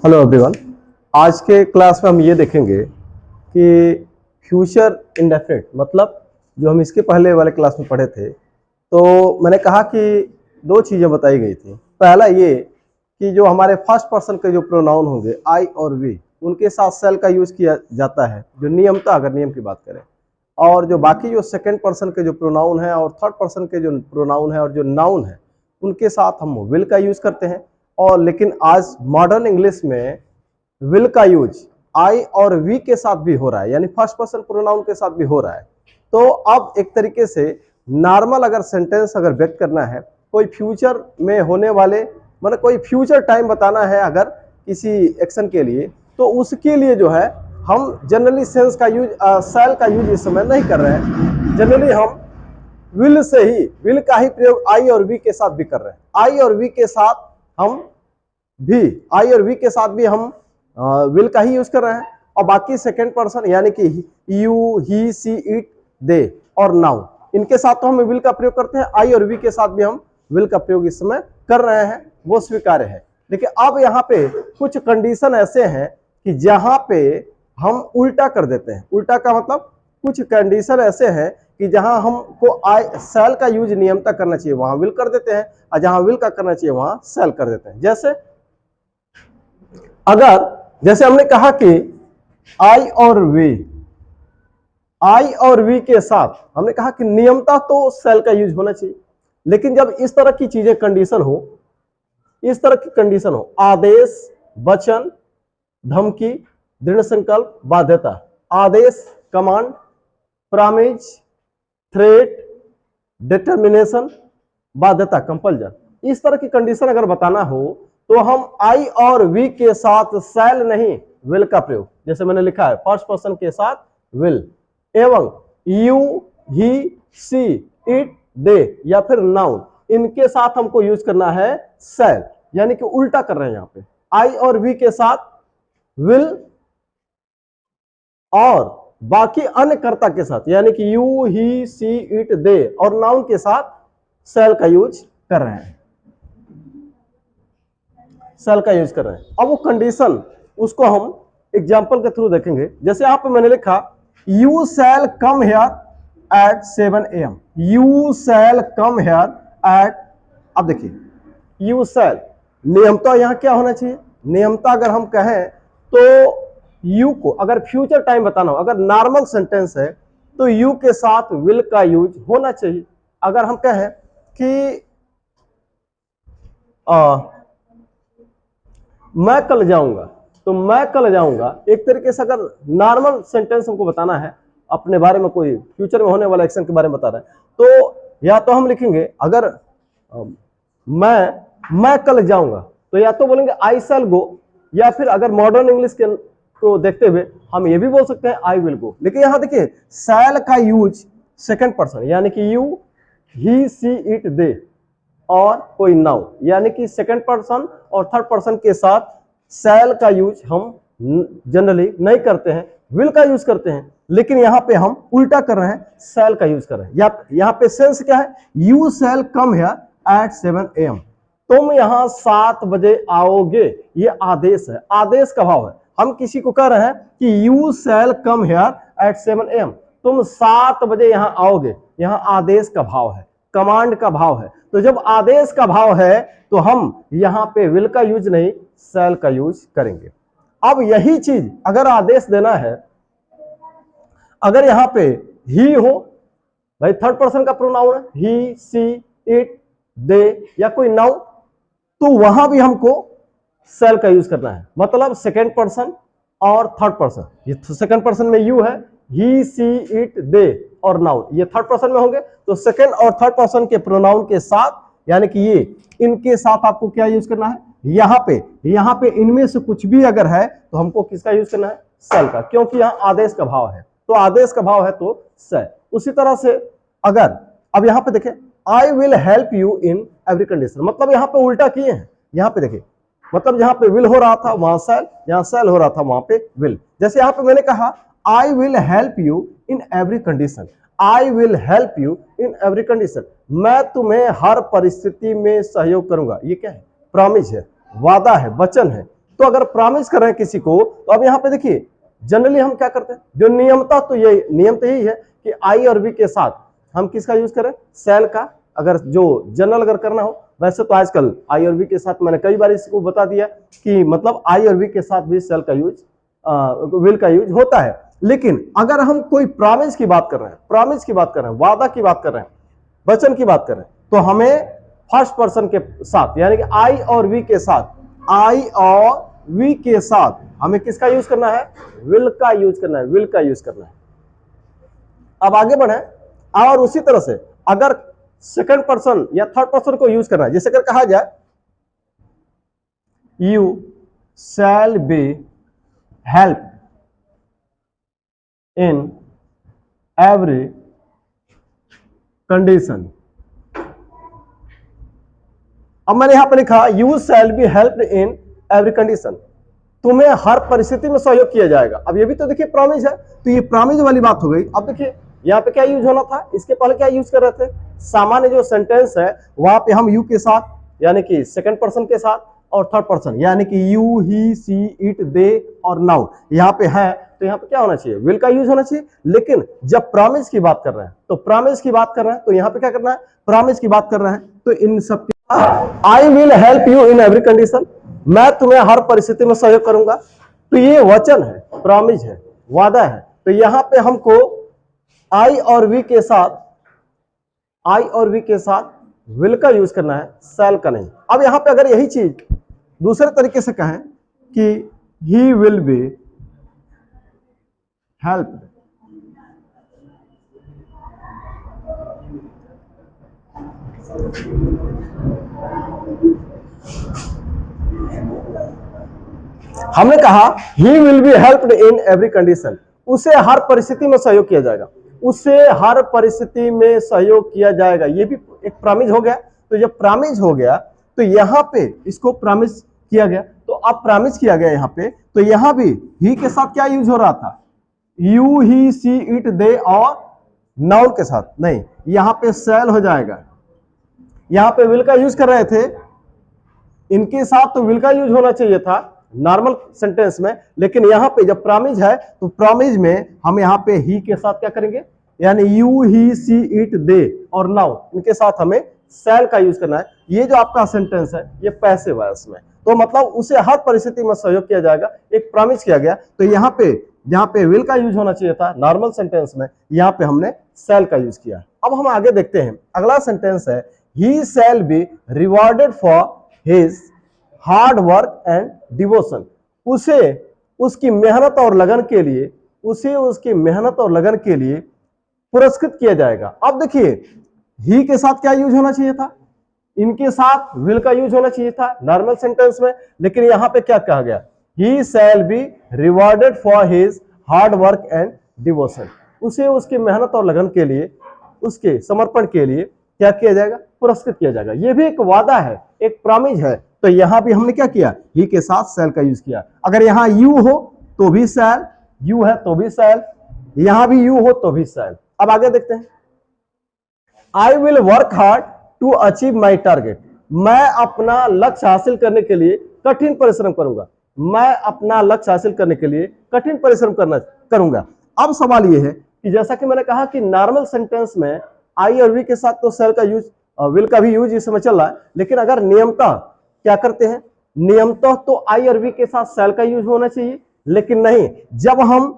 Hello everyone. आज के class में हम ये देखेंगे कि फ्यूचर इंडेफिनिट मतलब जो हम इसके पहले वाले क्लास में पढ़े थे, तो मैंने कहा कि दो चीज़ें बताई गई थी। पहला ये कि जो हमारे फर्स्ट पर्सन के जो प्रोनाउन होंगे आई और वी, उनके साथ सेल का यूज़ किया जाता है जो नियमता, अगर नियम की बात करें। और जो बाकी जो सेकंड पर्सन के जो प्रोनाउन है और थर्ड पर्सन के जो प्रोनाउन है और जो नाउन है, उनके साथ हम विल का यूज़ करते हैं। और लेकिन आज मॉडर्न इंग्लिश में विल का यूज आई और वी के साथ भी हो रहा है, यानी फर्स्ट पर्सन प्रोनाउन के साथ भी हो रहा है। तो अब एक तरीके से नॉर्मल अगर सेंटेंस अगर व्यक्त करना है, कोई फ्यूचर में होने वाले मतलब कोई फ्यूचर टाइम बताना है अगर किसी एक्शन के लिए, तो उसके लिए जो है हम जनरली सेंस का यूज सेल का यूज इस समय नहीं कर रहे हैं। जनरली हम विल से ही, विल का ही प्रयोग आई और वी के साथ भी कर रहे हैं। आई और वी के साथ हम विल का ही यूज कर रहे हैं। और बाकी सेकेंड पर्सन यानी कि यू, ही, सी, इट, दे और नाउ, इनके साथ तो हम विल का प्रयोग करते हैं। आई और वी के साथ भी हम विल का प्रयोग इस समय कर रहे हैं, वो स्वीकार्य है। देखिए अब यहाँ पे कुछ कंडीशन ऐसे हैं कि जहां पे हम उल्टा कर देते हैं। उल्टा का मतलब कुछ कंडीशन ऐसे हैं कि जहां हमको आई सेल का यूज नियमता करना चाहिए वहां विल कर देते हैं, और जहां विल का करना चाहिए वहां सेल कर देते हैं। जैसे हमने कहा कि आई और वी के साथ हमने कहा कि नियमता तो सेल का यूज होना चाहिए। लेकिन जब इस तरह की चीजें कंडीशन हो, आदेश, वचन, धमकी, दृढ़ संकल्प, बाध्यता, आदेश, कमांड, प्रॉमिस, थ्रेट, डिटर्मिनेशन, बाध्यता, कंपल्जन, इस तरह की कंडीशन अगर बताना हो तो हम आई और वी के साथ सेल नहीं विल का प्रयोग, जैसे मैंने लिखा है फर्स्ट पर्सन के साथ विल, एवं यू, ही, सी, इट, दे या फिर नाउन, इनके साथ हमको यूज करना है सेल। यानी कि उल्टा कर रहे हैं यहां पे, आई और वी के साथ विल और बाकी अन्य कर्ता के साथ यानी कि यू, ही, सी, इट, दे और नाउन के साथ सेल का यूज कर रहे हैं। सेल का यूज कर रहे हैं। अब वो कंडीशन उसको हम एग्जांपल के थ्रू देखेंगे। जैसे यहां पे मैंने लिखा you shall come here eight 7 AM। You shall come here eight, अब देखिए यू शैल, नियमता यहां क्या होना चाहिए? नियमता अगर हम कहें तो यू को अगर फ्यूचर टाइम बताना हो, अगर नॉर्मल सेंटेंस है तो यू के साथ विल का यूज होना चाहिए। अगर हम कहें कि मैं कल जाऊंगा, तो मैं कल जाऊंगा एक तरीके से अगर नॉर्मल सेंटेंस हमको बताना है अपने बारे में, कोई फ्यूचर में होने वाला एक्शन के बारे में बता रहे हैं, तो या तो हम लिखेंगे अगर मैं कल जाऊंगा तो या तो बोलेंगे आई शैल गो, या फिर अगर मॉडर्न इंग्लिश के को देखते हुए हम ये भी बोल सकते हैं आई विल गो। लेकिन यहां देखिए शैल का यूज सेकंड पर्सन यानी कि यू, ही, सी, इट, दे और कोई नाउन यानी कि सेकंड पर्सन और थर्ड पर्सन के साथ शैल का यूज हम जनरली नहीं करते हैं, विल का यूज करते हैं। लेकिन यहां पे हम उल्टा कर रहे हैं, शैल का यूज कर रहे हैं। यहां पे सेंस क्या है? You shell come here eight 7 AM। तुम यहां 7 बजे आओगे, ये आदेश है, आदेश का भाव है। हम किसी को कह रहे हैं कि you shall come here eight 7 AM, तुम 7 बजे यहां आओगे, यहां आदेश का भाव है, कमांड का भाव है। तो जब आदेश का भाव है तो हम यहां पे विल का यूज नहीं शैल का यूज करेंगे। अब यही चीज अगर आदेश देना है, अगर यहां पे ही हो, भाई थर्ड पर्सन का प्रोनाउन है, ही, सी, इट, दे या कोई नाउन, तो वहां भी हमको सेल का यूज करना है। मतलब सेकेंड पर्सन और थर्ड पर्सन, ये सेकेंड पर्सन में यू है, ही, सी, इट, दे और नाउन, ये थर्ड पर्सन में होंगे। तो सेकेंड और थर्ड पर्सन के प्रोनाउन के साथ यानी कि ये इनके साथ आपको क्या यूज करना है? यहां पे इनमें से कुछ भी अगर है तो हमको किसका यूज करना है? सेल का, क्योंकि यहां आदेश का भाव है, तो आदेश का भाव है तो सेल। उसी तरह से अगर अब यहां पे देखें I will help you in every condition, मतलब यहां पे उल्टा किए हैं। यहां पे देखिए मतलब जहां पे विल हो रहा था वहां सेल, जहां सेल हो रहा था वहां पे विल। जैसे यहां पे मैंने कहा I will help you in every condition, I will help you in every condition, मैं तुम्हें हर परिस्थिति में सहयोग करूंगा। ये क्या है? प्रॉमिस है, वादा है, वचन है। तो अगर प्रॉमिस कर रहे हैं किसी को, तो अब यहाँ पे देखिए जनरली हम क्या करते हैं, जो नियमता तो नियम तो यही है कि आई और वी के साथ हम किसका यूज करें, सेल का। अगर जो जनरल अगर करना हो, वैसे तो आजकल आई और वी के साथ मैंने कई बार इसको बता दिया कि मतलब आई और वी के साथ भी सेल का यूज, विल का यूज होता है। लेकिन अगर हम कोई प्रॉमिस की बात कर रहे हैं, प्रॉमिस की बात कर रहे हैं, वादा की बात कर रहे हैं, वचन की बात कर रहे हैं, तो हमें फर्स्ट पर्सन के साथ यानी कि आई और वी के साथ, आई और वी के साथ हमें किसका यूज करना है, विल का यूज करना है, विल का यूज करना है। अब आगे बढ़े, और उसी तरह से अगर सेकंड पर्सन या थर्ड पर्सन को यूज करना है, जैसे अगर कहा जाए you shall be help in every condition. अब मैंने यहां पर लिखा you shall be help in every condition, तुम्हें हर परिस्थिति में सहयोग किया जाएगा। अब ये भी तो देखिए प्रॉमिस है, तो ये प्रॉमिस वाली बात हो गई। अब देखिए यहाँ पे क्या यूज होना था, इसके पहले क्या यूज कर रहे थे, सामान्य जो सेंटेंस है वहां पे हम यू के साथ यानी कि सेकंड पर्सन के साथ और थर्ड पर्सन यानी कि यू, ही, सी, इट, दे और नाउ यहाँ पे है, तो यहाँ पे क्या होना चाहिए, विल का यूज होना चाहिए। लेकिन जब प्रॉमिस की बात कर रहे हैं, तो प्रॉमिस की बात कर रहे हैं, तो यहाँ पे क्या करना है, प्रॉमिस की बात कर रहे हैं, तो इन सब I will help you in every condition, मैं तुम्हें हर परिस्थिति में सहयोग करूंगा। तो ये वचन है, प्रॉमिस है, वादा है। तो यहां पे हमको आई और वी के साथ, आई और वी के साथ विल का यूज करना है, शैल का नहीं। अब यहां पे अगर यही चीज दूसरे तरीके से कहें कि ही विल बी हेल्प, हमने कहा he will be helped in every condition, उसे हर परिस्थिति में सहयोग किया जाएगा, उसे हर परिस्थिति में सहयोग किया जाएगा। ये भी एक प्रॉमिस हो गया। तो जब प्रॉमिस हो गया तो यहां पे इसको प्रॉमिस किया गया, तो अब प्रॉमिस किया गया यहां पे, तो यहां भी ही के साथ क्या यूज हो रहा था, यू, ही, सी, इट, दे और नाउन के साथ नहीं, यहां पे शैल हो जाएगा। यहां पे विल का यूज कर रहे थे, इनके साथ तो विल का यूज होना चाहिए था नॉर्मल सेंटेंस में, लेकिन यहां पे जब प्रॉमिस है तो प्रॉमिस में हम यहां पे ही के साथ क्या करेंगे, यानी यू, ही, सी, इट, दे और नाउ इनके साथ हमें शैल का यूज करना है। ये जो आपका सेंटेंस है ये पैसिव है, इसमें तो मतलब उसे हर परिस्थिति में सहयोग किया जाएगा, एक प्रॉमिस किया गया। तो यहाँ पे विल का यूज होना चाहिए था नॉर्मल सेंटेंस में, यहाँ पे हमने शैल का यूज किया। अब हम आगे देखते हैं, अगला सेंटेंस है he shall be rewarded for his hard work and devotion, उसे उसकी मेहनत और लगन के लिए, उसे उसकी मेहनत और लगन के लिए पुरस्कृत किया जाएगा। अब देखिए ही के साथ क्या यूज होना चाहिए था, इनके साथ विल का यूज होना चाहिए था नॉर्मल सेंटेंस में, लेकिन यहां पे क्या कहा गया, he shall be rewarded for his hard work and devotion, उसे उसकी मेहनत और लगन के लिए, उसके समर्पण के लिए क्या किया जाएगा, पुरस्कृत किया जाएगा। यह भी एक वादा है, एक प्रॉमिस है। तो यहां भी हमने क्या किया, ही के साथ शैल का यूज किया। अगर यहां यू हो तो भी शैल, यू है तो भी शैल, यहां भी यू हो तो भी शैल। अब आगे देखते हैं, I will work hard to achieve my target, मैं अपना लक्ष्य हासिल करने के लिए कठिन परिश्रम करूंगा, मैं अपना लक्ष्य हासिल करने के लिए कठिन परिश्रम करूंगा। अब सवाल यह है कि जैसा कि मैंने कहा कि नॉर्मल सेंटेंस में आई और वी के साथ तो शैल का यूज, विल का भी यूज इस समय चल रहा है, लेकिन अगर नियमतः क्या करते हैं, नियमतः तो आई और वी के साथ शैल का यूज होना चाहिए, लेकिन नहीं, जब हम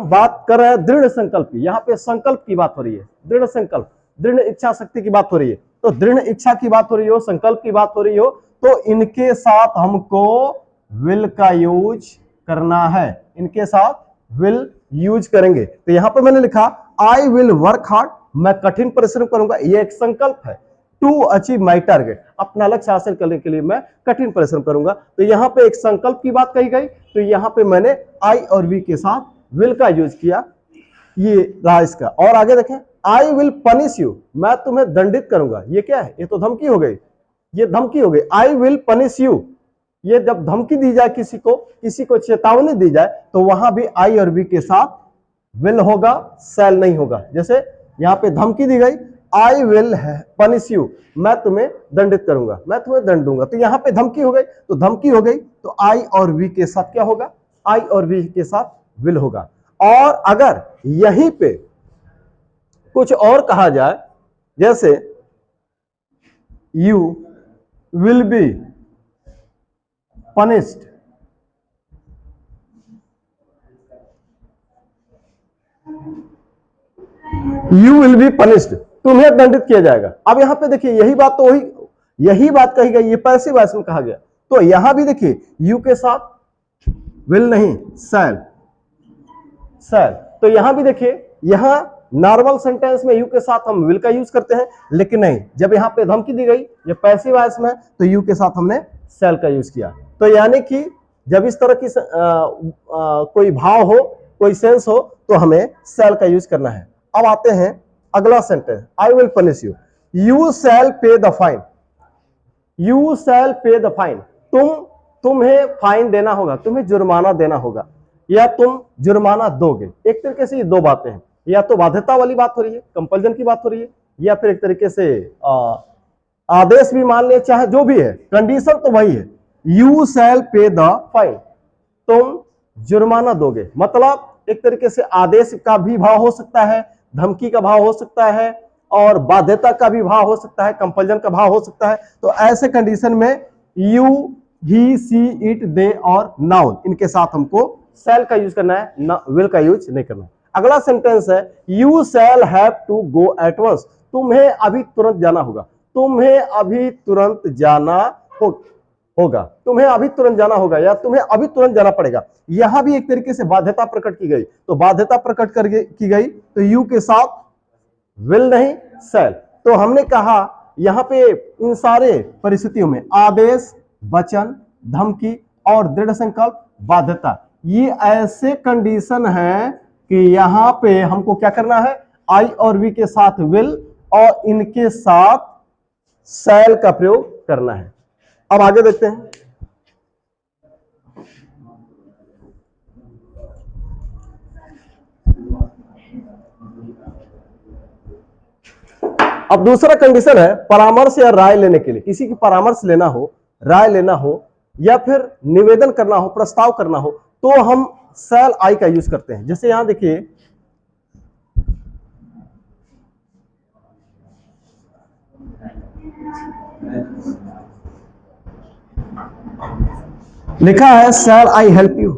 बात कर रहे हैं दृढ़ संकल्प की, यहाँ पे संकल्प की बात हो रही है, दृढ़ संकल्प, दृढ़ इच्छा शक्ति की बात हो रही है, तो दृढ़ इच्छा की बात हो रही हो, संकल्प की बात हो रही हो, तो इनके साथ हमको विल का यूज करना है, इनके साथ विल यूज करेंगे। तो यहां पर मैंने लिखा आई विल वर्क हार्ड, मैं कठिन परिश्रम करूंगा, ये एक संकल्प है, टू अचीव माई टारगेट, अपना लक्ष्य हासिल करने के लिए मैं कठिन परिश्रम करूंगा। तो यहां पे एक संकल्प की बात कही गई, तो यहां पे मैंने आई और वी के साथ विल का यूज किया, ये रहा इसका। और आगे देखें, आई विल पनिश यू, मैं तुम्हें दंडित करूंगा, ये क्या है, ये तो धमकी हो गई, ये धमकी हो गई। आई विल पनिश यू, ये जब धमकी दी जाए किसी को चेतावनी दी जाए, तो वहां भी आई और वी के साथ विल होगा, शैल नहीं होगा। जैसे यहां पे धमकी दी गई आई विल पनिश यू, मैं तुम्हें दंडित करूंगा, मैं तुम्हें दंड दूंगा। तो यहां पे धमकी हो गई, तो धमकी हो गई तो आई और वी के साथ क्या होगा, आई और वी के साथ विल होगा। और अगर यहीं पे कुछ और कहा जाए, जैसे you will be punished, you will be punished, तुम्हें दंडित किया जाएगा। अब यहां पे देखिए यही बात तो वही, यही बात कही गई, ये पैसिव वॉइस में कहा गया। तो यहां भी देखिए यू के साथ विल नहीं, शैल, शैल। तो यहां भी देखिए, यहां नॉर्मल सेंटेंस में यू के साथ हम विल का यूज करते हैं, लेकिन नहीं, जब यहां पे धमकी दी गई ये पैसिव वॉइस में, तो यू के साथ हमने शैल का यूज किया। तो यानी कि जब इस तरह की कोई भाव हो, कोई सेंस हो, तो हमें शैल का यूज करना है। अब आते हैं अगला sentence, I will punish you, you shall पे द फाइन, यू शैल पे द फाइन, तुम्हें फाइन देना होगा, तुम्हें जुर्माना देना होगा, या तुम जुर्माना दोगे। एक तरीके से ये दो बातें हैं, या तो बाध्यता वाली बात हो रही है, कंपल्जन की बात हो रही है, या फिर एक तरीके से आदेश भी मान ले, चाहे जो भी है, कंडीशन तो वही है, यू शैल पे द फाइन, तुम जुर्माना दोगे। मतलब एक तरीके से आदेश का भी भाव हो सकता है, धमकी का भाव हो सकता है, और बाध्यता का भी भाव हो सकता है, कंपल्जन का भाव हो सकता है। तो ऐसे कंडीशन में यू, ही, सी, इट, दे और नाउन, इनके साथ हमको शैल का यूज करना है, विल का यूज नहीं करना है। अगला सेंटेंस है, you shall have to go at once, तुम्हें अभी तुरंत जाना होगा, तुम्हें अभी तुरंत जाना होगा, तुम्हें अभी तुरंत जाना होगा, या तुम्हें अभी तुरंत जाना पड़ेगा। यहां भी एक तरीके से बाध्यता प्रकट की गई, तो बाध्यता प्रकट की गई तो यू के साथ विल नहीं, शैल। तो हमने कहा यहां पे इन सारे परिस्थितियों में आदेश, वचन, धमकी और दृढ़ संकल्प, बाध्यता, ये ऐसे कंडीशन है कि यहां पे हमको क्या करना है, आई और वी के साथ विल और इनके साथ शैल का प्रयोग करना है। अब आगे देखते हैं, अब दूसरा कंडीशन है परामर्श या राय लेने के लिए, किसी की परामर्श लेना हो, राय लेना हो, या फिर निवेदन करना हो, प्रस्ताव करना हो, तो हम शैल आई का यूज करते हैं। जैसे यहां देखिए, लिखा है शैल आई हेल्प यू,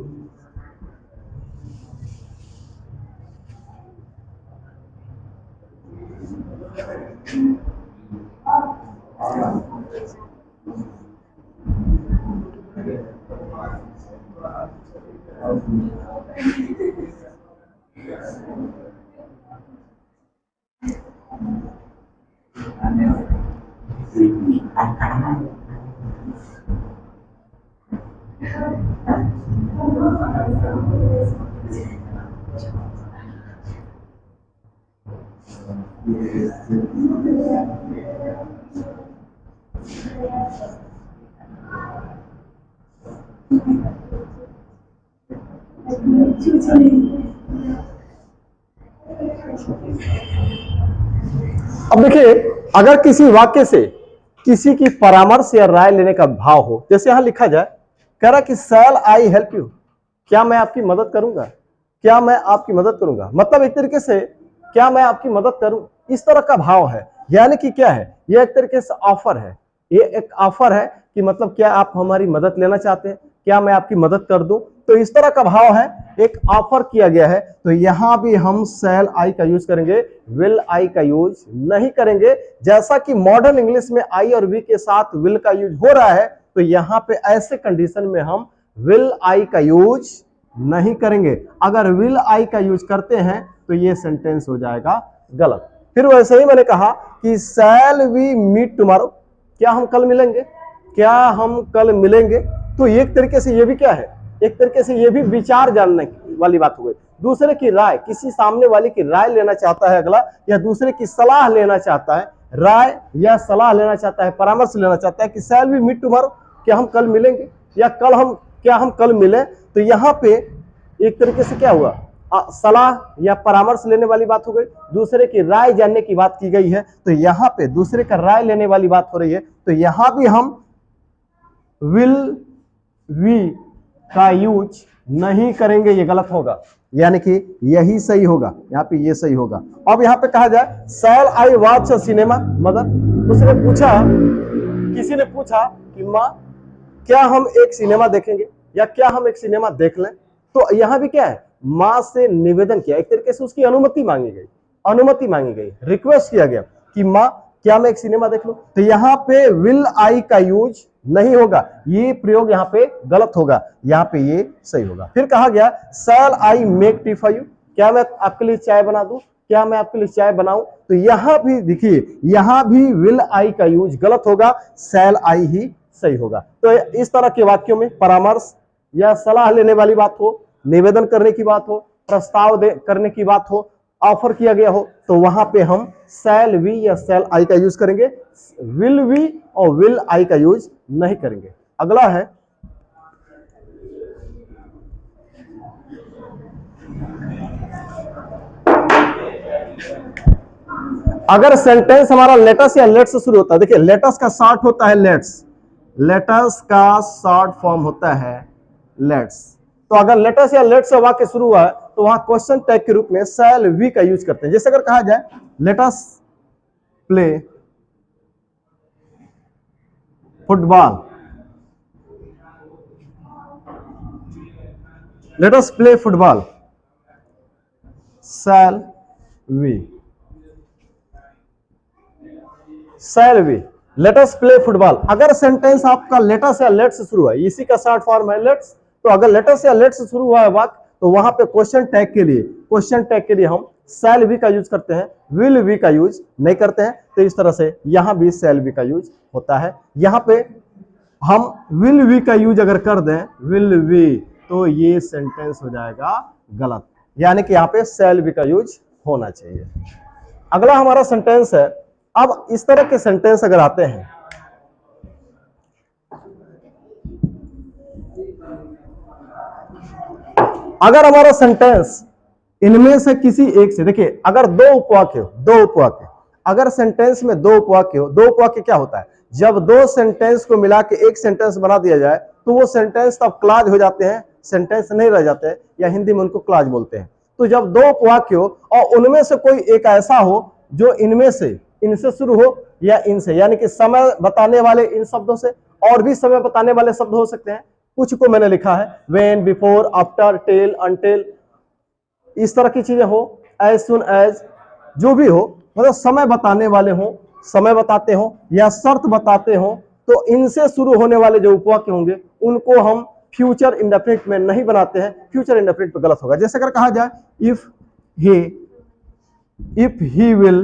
अब देखिए, अगर किसी वाक्य से किसी की परामर्श या राय लेने का भाव हो, जैसे यहां लिखा जाए, कह रहा कि शैल आई हेल्प यू, क्या मैं आपकी मदद करूंगा, क्या मैं आपकी मदद करूंगा, मतलब एक तरीके से क्या मैं आपकी मदद करूं, इस तरह का भाव है। यानी कि क्या है, यह एक तरीके से ऑफर है, ये एक ऑफर है कि मतलब क्या आप हमारी मदद लेना चाहते हैं, क्या मैं आपकी मदद कर दूं, तो इस तरह का भाव है, एक ऑफर किया गया है। तो यहां भी हम शैल आई का यूज करेंगे, विल आई का यूज नहीं करेंगे। जैसा कि मॉडर्न इंग्लिश में आई और वी के साथ विल का यूज हो रहा है, तो यहां पे ऐसे कंडीशन में हम विल आई का यूज नहीं करेंगे। अगर विल आई का यूज करते हैं तो ये सेंटेंस हो जाएगा गलत। फिर वैसे ही मैंने कहा कि शैल वी मीट टुमारो, क्या हम कल मिलेंगे, क्या हम कल मिलेंगे, तो एक तरीके से ये भी क्या है, एक तरीके से ये भी विचार जानने वाली बात हो गई। दूसरे की राय, किसी सामने वाले की राय लेना चाहता है अगला, या दूसरे की सलाह लेना चाहता है, राय या सलाह लेना चाहता है, परामर्श लेना चाहता है कि शैल वी मीट टुमारो, क्या हम कल मिलेंगे, या क्या हम कल मिले। तो यहाँ पे एक तरीके से क्या हुआ, सलाह या परामर्श लेने वाली बात हो गई, दूसरे की राय जानने की बात की गई है, तो यहाँ पे दूसरे का राय लेने वाली बात हो रही है, तो यहां भी हम विल वी का यूज नहीं करेंगे, ये गलत होगा, यानी कि यही सही होगा, यहाँ पे ये सही होगा। अब यहाँ पे कहा जाए shall I watch a cinema mother, उसने पूछा, किसी ने पूछा कि माँ क्या हम एक सिनेमा देखेंगे या क्या हम एक सिनेमा देख लें, तो यहां भी क्या है, मां से निवेदन किया, एक तरीके से उसकी अनुमति मांगी गई, रिक्वेस्ट किया गया कि मां क्या मैं एक सिनेमा देख लूं, तो यहां पे विल आई का यूज नहीं होगा, ये प्रयोग यहां पे गलत होगा, यहां पे ये सही होगा। फिर कहा गया shall I make tea for you, क्या मैं आपके लिए चाय बना दूं, क्या मैं आपके लिए चाय बनाऊं, तो यहां भी देखिए, यहां भी विल आई का यूज गलत होगा, शैल आई ही सही होगा। तो इस तरह के वाक्यों में परामर्श या सलाह लेने वाली बात हो, निवेदन करने की बात हो, प्रस्ताव करने की बात हो, ऑफर किया गया हो, तो वहां पे हम शैल वी या शैल आई का यूज करेंगे, विल वी और विल आई का यूज नहीं करेंगे। अगला है अगर सेंटेंस हमारा लेटस या लेट्स से शुरू होता है, देखिए लेटस का शॉर्ट होता है लेट्स, लेटस का शॉर्ट फॉर्म होता है लेट्स, तो अगर लेटस या लेट्स से वाक्य शुरू हुआ है तो वहां क्वेश्चन टैग के रूप में शैल वी का यूज करते हैं। जैसे अगर कहा जाए let's play football, let's play football, shall we, shall we, let's play football. अगर सेंटेंस आपका लेटस या लेट्स से शुरू है, इसी का शॉर्ट फॉर्म है लेट्स, तो अगर लेटस या लेट्स से शुरू हुआ है वाक्य, तो वहां पे क्वेश्चन टैग के लिए हम शैल वी का यूज करते हैं, विल वी का यूज नहीं करते हैं। तो इस तरह से यहां भी शैल वी का यूज होता है। यहां पे हम विल वी का यूज अगर कर दें, विल वी, तो ये सेंटेंस हो जाएगा गलत, यानी कि यहां पे शैल वी का यूज होना चाहिए। अगला हमारा सेंटेंस है, अब इस तरह के सेंटेंस अगर आते हैं, अगर हमारा सेंटेंस इनमें से किसी एक से, देखिए अगर दो उपवाक्य, अगर सेंटेंस में दो उपवाक्य क्या होता है, जब दो सेंटेंस को मिला के एक सेंटेंस बना दिया जाए तो वो सेंटेंस तब क्लॉज हो जाते हैं, सेंटेंस नहीं रह जाते हैं, या हिंदी में उनको क्लॉज बोलते हैं। तो जब दो उपवाक्य हो और उनमें से कोई एक ऐसा हो जो इनमें से, इनसे शुरू हो या इनसे, यानी कि समय बताने वाले इन शब्दों से, और भी समय बताने वाले शब्द हो सकते हैं, कुछ को मैंने लिखा है when, before, after, till, until, इस तरह की चीजें हो, एज सुन एज, जो भी हो, मतलब समय बताने वाले हो, समय बताते हो या शर्त बताते हो, तो इनसे शुरू होने वाले जो उपवाक्य होंगे उनको हम फ्यूचर इंडेफिनिट में नहीं बनाते हैं, फ्यूचर इंडेफिनिट पे गलत होगा। जैसे अगर कहा जाए if he will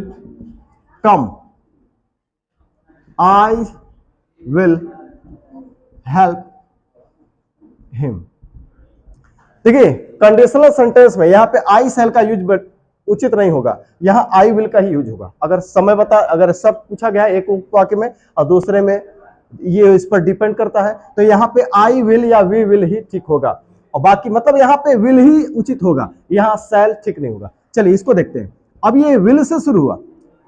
come, I will help him. देखिए कंडीशनल सेंटेंस में यहाँ पे आई शैल का यूज उचित नहीं होगा, यहाँ आई विल का ही यूज होगा। अगर समय अगर सब पूछा गया एक वाक्य में और दूसरे में, ये इस पर डिपेंड करता है, तो यहाँ पे आई विल या वी विल ही ठीक होगा, और बाकी मतलब यहाँ पे विल ही उचित होगा, यहाँ शैल ठीक नहीं होगा। चलिए इसको देखते हैं। अब ये विल से शुरू हुआ,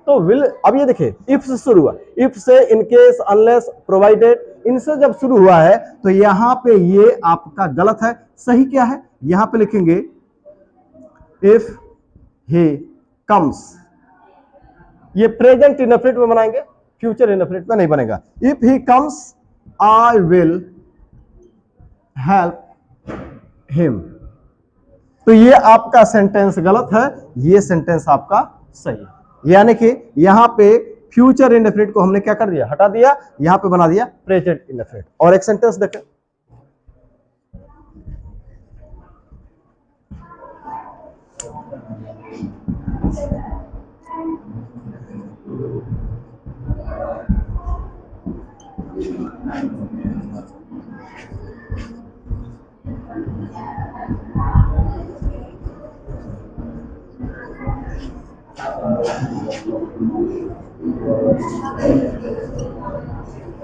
तो विल, अब ये देखिए इफ से शुरू हुआ, इफ से, इन केस, अनलेस, प्रोवाइडेड, इनसे जब शुरू हुआ है तो यहां पे ये आपका गलत है। सही क्या है, यहां पे लिखेंगे इफ ही कम्स, ये प्रेजेंट इंडेफिनिट में बनाएंगे, फ्यूचर इंडेफिनिट में नहीं बनेगा। If he comes I will help him, तो ये आपका सेंटेंस गलत है, ये सेंटेंस आपका सही है। यानी कि यहां पे फ्यूचर इंडेफिनिट को हमने क्या कर दिया, हटा दिया, यहां पे बना दिया प्रेजेंट इंडेफिनिट। और एक सेंटेंस देखें,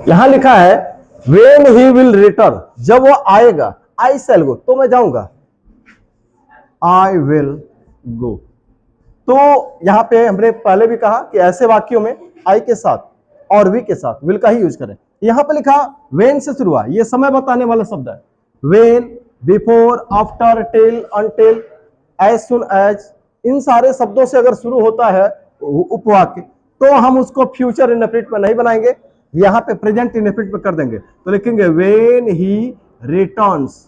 यहां लिखा है व्हेन ही विल रिटर्न, जब वो आएगा, आई शैल गो, तो मैं जाऊंगा, आई विल गो। तो यहां पे हमने पहले भी कहा कि ऐसे वाक्यों में आई के साथ और वी के साथ विल का ही यूज करें। यहां पे लिखा वेन से शुरू हुआ, ये समय बताने वाला शब्द है। When, before, after, till, until, as soon as, इन सारे शब्दों से अगर शुरू होता है उपवाक्य तो हम उसको फ्यूचर इंडेफिनिट में नहीं बनाएंगे, यहां पे प्रेजेंट इंडेफिनिट में कर देंगे। तो लिखेंगे when he returns,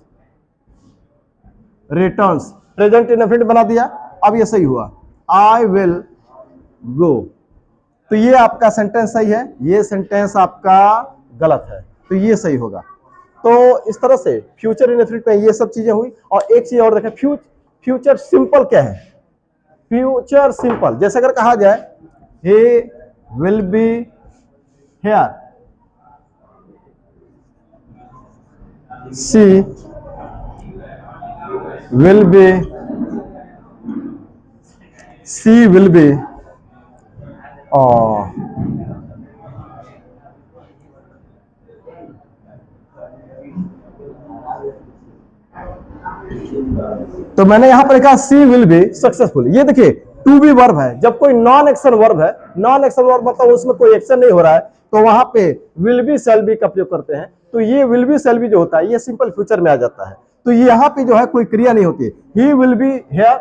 returns present indefinite बना दिया। अब ये सही हुआ, आई विल गो। तो ये आपका सेंटेंस सही है, ये सेंटेंस आपका गलत है, तो ये सही होगा। तो इस तरह से फ्यूचर इंडेफिनिट में ये सब चीजें हुई। और एक चीज और देखें, फ्यूचर सिंपल क्या है? फ्यूचर सिंपल जैसे अगर कहा जाए he will be here, she will be, she will be, तो मैंने यहां पर लिखा सी विल बी सक्सेसफुल। ये देखिए टू बी वर्ब है, जब कोई नॉन एक्शन वर्ब है, नॉन एक्शन वर्ब मतलब उसमें कोई एक्शन नहीं हो रहा है, तो वहां पे विल बी शैल बी का प्रयोग करते हैं। तो ये विल बी शैल बी जो होता है ये सिंपल फ्यूचर में आ जाता है। तो यहाँ पे जो है कोई क्रिया नहीं होती। He will be here,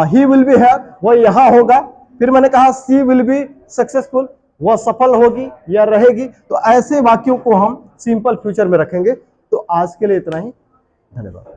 he will be here, वो यहाँ होगा। फिर मैंने कहा सी विल बी सक्सेसफुल, वह सफल होगी या रहेगी। तो ऐसे वाक्यों को हम सिंपल फ्यूचर में रखेंगे। तो आज के लिए इतना ही, धन्यवाद।